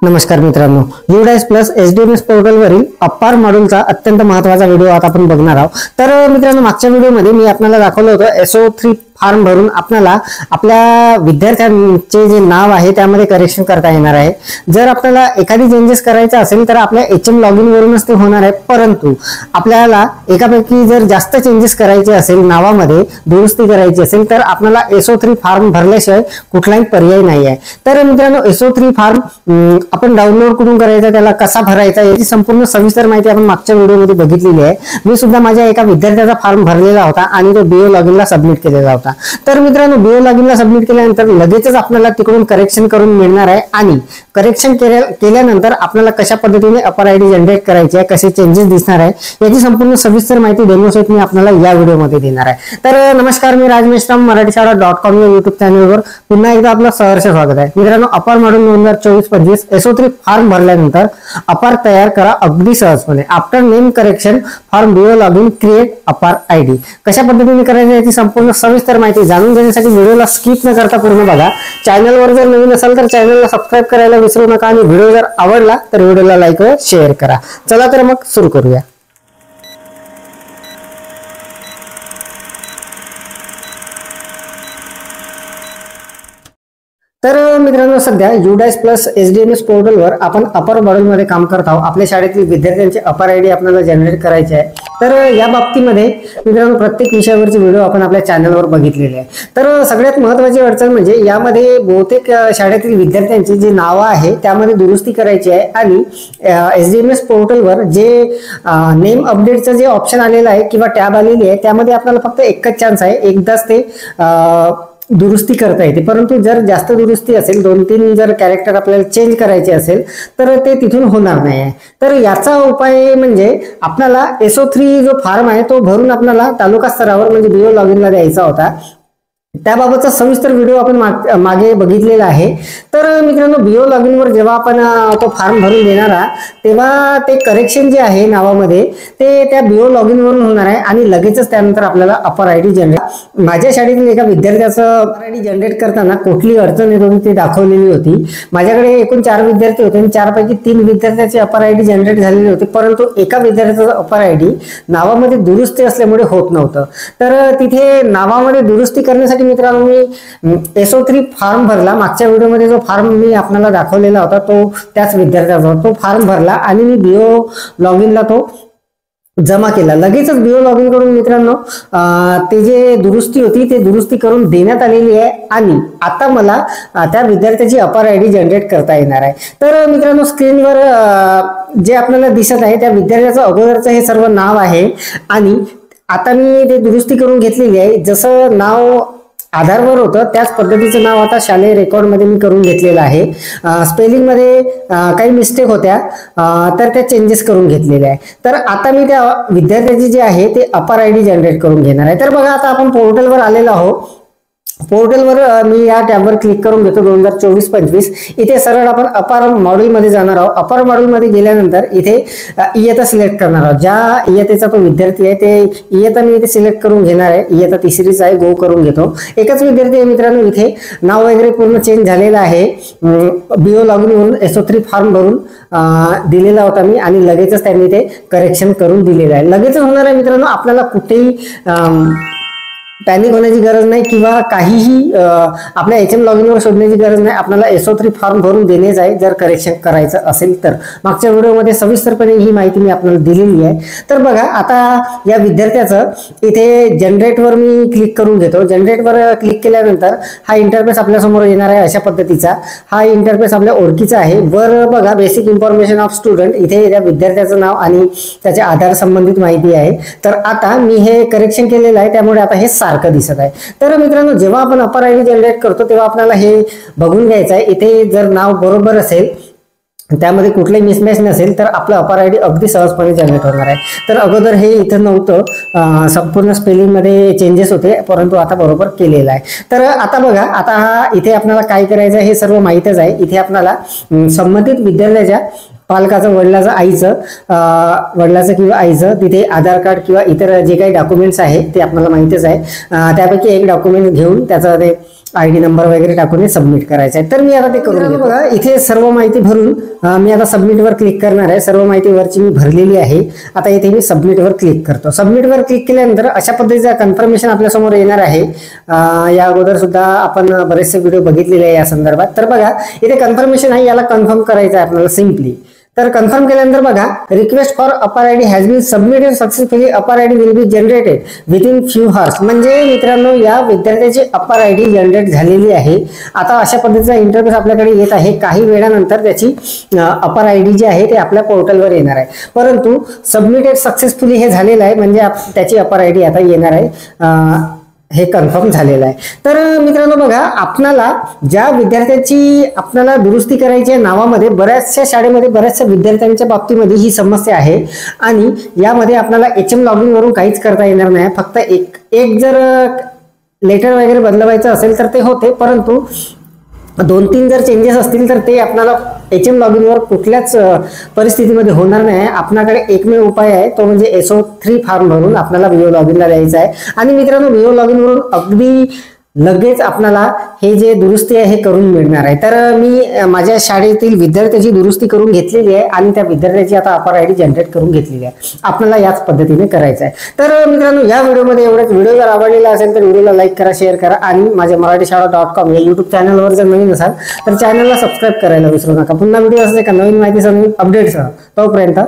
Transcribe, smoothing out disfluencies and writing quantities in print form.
नमस्कार मित्रांनो, UDAS plus SDMS पोर्टलवरील अपार मॉड्यूलचा अत्यंत महत्त्वाचा व्हिडिओ आता आपण बघणार आहोत। तर मित्रांनो, मागच्या व्हिडिओमध्ये मी आपल्याला दाखवलं होतं SO3 फॉर्म भरून आपल्याला आपल्या विद्यार्थ्यांचे जे नाव आहे त्यामध्ये करेक्शन करता येणार आहे। जर आपल्याला एखादी चेंजेस करायचा असेल तर आपल्या HM लॉगिन वरूनच ते होणार आहे, परंतु आपल्याला एकापैकी जर जास्त चेंजेस करायचे असेल, नावामध्ये दुरुस्ती करायची असेल तर आपल्याला SO3 फॉर्म भरल्याशिवाय कुठलाही पर्याय नाही आहे। तर मित्रांनो, SO3 फॉर्म आपण डाउनलोड करून करायचा, त्याला कसा भरायचा याची संपूर्ण सविस्तर माहिती आपण मागच्या व्हिडिओमध्ये बघितलेली आहे। मी सुद्धा माझ्या एका विद्यार्थ्याचा फॉर्म भरलेला होता आणि तो BO लॉगिनला सबमिट केलेला होता। तर मित्रांनो, BO लॉगिनला सबमिट केल्यानंतर लगेचच आपल्याला तिकडून करेक्शन करून मिळणार आहे आणि करेक्शन केल्यानंतर आपल्याला कशा पद्धतीने अपर आयडी जनरेट करायची आहे, कसे चेंजेस दिसणार आहे याची संपूर्ण सविस्तर माहिती डेमो सहित मी आपल्याला या व्हिडिओमध्ये देणार आहे। तर नमस्कार, मी राज मेश्राम, मराठीशाळा.com या YouTube चॅनलवर पुन्हा एकदा आपलं सहर्ष स्वागत आहे। मित्रांनो, अपर मॉड्यूल 2024-25 SO3 फॉर्म भरल्यानंतर अपार तयार करा अगदी सहजपणे। After name correction form BO login create अपार आयडी कशा पद्धतीने करायची याची संपूर्ण सविस्तर माहिती जाणून घेण्यासाठी व्हिडिओला स्किप न करता पूर्ण बघा। चॅनलवर जर नवीन असाल तर चॅनलला सबस्क्राइब करायला विसरू नका आणि व्हिडिओ जर आवडला तर व्हिडिओला लाईक व शेअर करा। चला तर मग सुरू करूया। तर मित्रांनो, सध्या UDAS प्लस SDMS पोर्टलवर आपण अपर मॉड्यूलमध्ये काम करत आहोत। आपल्या शाळेतील विद्यार्थ्यांचे अपर आयडी आपल्याला जनरेट करायचे आहे। तर या बाबतीमध्ये मित्रांनो, प्रत्येक विषयावरचे व्हिडिओ आपण आपल्या चॅनलवर बघितलेले आहे। तर सगळ्यात महत्त्वाची अडचण म्हणजे यामध्ये बहुतेक शाळेतील विद्यार्थ्यांची जी नावं आहे त्यामध्ये दुरुस्ती करायची आहे आणि SDMS पोर्टलवर जे नेम अपडेटचं जे ऑप्शन आलेलं आहे किंवा टॅब आलेली आहे त्यामध्ये आपल्याला फक्त एकच चान्स आहे, एकदाच ते दुरुस्ती करता येते। परंतु जर जास्त दुरुस्ती असेल, 2-3 जर कॅरेक्टर आपल्याला चेंज करायचे असेल तर ते तिथून होणार नाही आहे। तर याचा उपाय म्हणजे आपल्याला SO3 जो फॉर्म आहे तो भरून आपल्याला तालुका स्तरावर म्हणजे BO लॉगिनला द्यायचा होता। त्याबाबतचा सविस्तर व्हिडिओ आपण मागे बघितलेला आहे। तर मित्रांनो, BO लॉगिनवर जेव्हा आपण तो फॉर्म भरून देणार तेव्हा ते करेक्शन जे आहे नावामध्ये ते त्या BO लॉगिन वरून होणार आहे आणि लगेचच त्यानंतर आपल्याला अपर आयडी जनरेट। माझ्या शाळेतील एका विद्यार्थ्याचं अपर आयडी जनरेट करताना कुठली अडचण येत होती ती दाखवलेली होती। माझ्याकडे एकूण 4 विद्यार्थी होते आणि 4 पैकी 3 विद्यार्थ्यांचे अपर आयडी जनरेट झालेले होते, परंतु एका विद्यार्थ्याचं अपर आयडी नावामध्ये दुरुस्ती असल्यामुळे होत नव्हतं। तर तिथे नावामध्ये दुरुस्ती करण्यासाठी मित्रांनो मी SO3 फॉर्म भरला। मागच्या व्हिडिओमध्ये जो फॉर्म मी आपल्याला दाखवलेला होता तो त्याच विद्यार्थ्याचा तो फॉर्म भरला आणि मी BO लॉगिनला तो जमा केला। लगेचच BO लॉगिन करून मित्रांनो ते जे दुरुस्ती होती ते दुरुस्ती करून देण्यात आलेली आहे आणि आता मला त्या विद्यार्थ्याची अपर आयडी जनरेट करता येणार आहे। तर मित्रांनो, स्क्रीनवर जे आपल्याला दिसत आहे त्या विद्यार्थ्याचं अगोदरचं हे सर्व नाव आहे आणि आता मी ते दुरुस्ती करून घेतलेली आहे। जसं नाव आधारवर होतं त्याच पद्धतीचं नाव आता शालेय रेकॉर्डमध्ये मी करून घेतलेलं आहे। स्पेलिंगमध्ये काही मिस्टेक होत्या तर त्या चेंजेस करून घेतलेल्या आहे। तर आता मी त्या विद्यार्थ्याची जे आहे ते अपर आयडी जनरेट करून घेणार आहे। तर बघा, आता आपण पोर्टलवर आलेलो आहोत। पोर्टलवर मी या टॅबवर क्लिक करून घेतो 2024-25। इथे सरळ आपण अपर मॉड्यूलमध्ये जाणार आहोत। अपर मॉड्यूलमध्ये गेल्यानंतर इथे इयत्ता सिलेक्ट करणार आहोत। ज्या इयत्तेचा तो विद्यार्थी आहे ते इयत्ता मी इथे सिलेक्ट करून घेणार आहे। इयत्ता 3रीचा आहे, गो करून घेतो। एकच विद्यार्थी आहे मित्रांनो, इथे नाव वगैरे पूर्ण चेंज झालेलं आहे। BO लॉगिन वरून SO3 फॉर्म भरून दिलेला होता मी आणि लगेचच त्यांनी ते करेक्शन करून दिलेलं आहे। लगेचच होणार आहे मित्रांनो, आपल्याला कुठेही पॅनिक होण्याची गरज नाही किंवा काहीही आपल्या HM लॉगिनवर शोधण्याची गरज नाही। आपल्याला SO3 फॉर्म भरून देणेच आहे जर करेक्शन करायचं असेल तर। मागच्या व्हिडिओमध्ये सविस्तरपणे ही माहिती मी आपल्याला दिलेली आहे। तर बघा, आता या विद्यार्थ्याचं इथे जनरेटवर मी क्लिक करून घेतो। जनरेटवर क्लिक केल्यानंतर हा इंटरफेस आपल्यासमोर येणार आहे अशा पद्धतीचा। हा इंटरफेस आपल्या ओळखीचा आहे। वर बघा, बेसिक इन्फॉर्मेशन ऑफ स्टुडंट, इथे त्या विद्यार्थ्याचं नाव आणि त्याच्या आधार संबंधित माहिती आहे। तर आता मी हे करेक्शन केलेलं आहे त्यामुळे आता हे सारखं दिसत आहे। तर मित्रांनो, जेव्हा आपण अपर आयडी जनरेट करतो तेव्हा आपल्याला हे बघून घ्यायचं आहे। इथे जर नाव बरोबर असेल, त्यामध्ये कुठलेही मिसमॅच नसेल तर आपलं अपर आयडी अगदी सहजपणे जनरेट होणार आहे। तर अगोदर हे इथं नव्हतं, संपूर्ण स्पेलिंगमध्ये चेंजेस होते, परंतु आता बरोबर केलेलं आहे। तर आता बघा, आता इथे आपल्याला काय करायचं हे सर्व माहितच आहे। इथे आपल्याला संबंधित विद्यार्थ्याच्या पालकाचं, वडिलाचं किंवा आईचं तिथे आधार कार्ड किंवा इतर जे काही डॉक्युमेंट्स आहेत ते आपल्याला माहितीच आहे। त्यापैकी एक डॉक्युमेंट घेऊन त्याचं ते ID नंबर वगैरे टाकून सबमिट करायचं आहे. तर मी आता ते करून घेतो. बघा इथे सर्व माहिती भरून मी आता सबमिट वर क्लिक करणार आहे. सर्व माहिती वरची मी भरलेली आहे. आता इथे मी सबमिट वर क्लिक करतो. सबमिट वर क्लिक केल्यानंतर अशा पद्धतीचा कन्फर्मेशन आपल्या समोर येणार आहे. या अगोदर सुद्धा आपण बरेचसे व्हिडिओ बघितलेले आहे या संदर्भात. तर बघा इथे कन्फर्मेशन आहे, याला कन्फर्म करायचं आहे आपल्याला सिम्पली. तर कन्फर्म केल्यानंतर बघा request for APAAR ID has been submitted successfully. APAAR ID will be generated within few hours. म्हणजे मित्रांनो या विद्यार्थ्याची अपर आयडी जनरेट झालेली आहे. आता अशा पद्धतीचा इंटरफेस आपल्याकडे येत आहे. काही वेळानंतर त्याची अपर आयडी जी आहे ते आपल्या पोर्टलवर येणार आहे. परंतु सबमिटेड सक्सेसफुली हे झालेलं आहे, म्हणजे त्याची अपर आयडी आता येणार आहे. हे कन्फर्म झालेलं आहे. तर मित्रांनो बघा आपल्याला ज्या विद्यार्थ्याची आपल्याला दुरुस्ती करायची आहे नावामध्ये, बऱ्याचशा शाळेमध्ये बऱ्याचशा विद्यार्थ्यांच्या बाबतीमध्ये ही समस्या आहे आणि यामध्ये आपल्याला HM लॉगिन वरून काहीच करता येणार नाही. फक्त एक जर लेटर वगैरे बदलवायचं असेल तर ते होते, परंतु 2-3 जर चेंजेस असतील तर ते आपल्याला HM लॉगिन वर कुठल्याच परिस्थितीमध्ये होणार नाही. आपल्याकडे एकमेव उपाय आहे, तो म्हणजे SO3 फॉर्म भरून आपल्याला VO लॉगिनला द्यायचा आहे. आणि मित्रांनो VO लॉगिन वरून अगदी लगेच आपल्याला हे जे दुरुस्ती आहे हे करून मिळणार आहे. तर मी माझ्या शाळेतील विद्यार्थ्याची दुरुस्ती करून घेतलेली आहे आणि त्या विद्यार्थ्याची आता अपर आयडी जनरेट करून घेतलेली आहे. आपल्याला याच पद्धतीने करायचं आहे. तर मित्रांनो या व्हिडिओमध्ये एवढंच. व्हिडिओ जर आवडलेला असेल तर व्हिडिओला लाईक करा, शेअर करा आणि माझ्या marathishara.com या YouTube चॅनलवर जर नवीन असाल तर चॅनलला सबस्क्राईब करायला विसरू नका. पुन्हा व्हिडिओ असेल का नवीन माहितीसह नवीन अपडेट्ससह. तोपर्यंत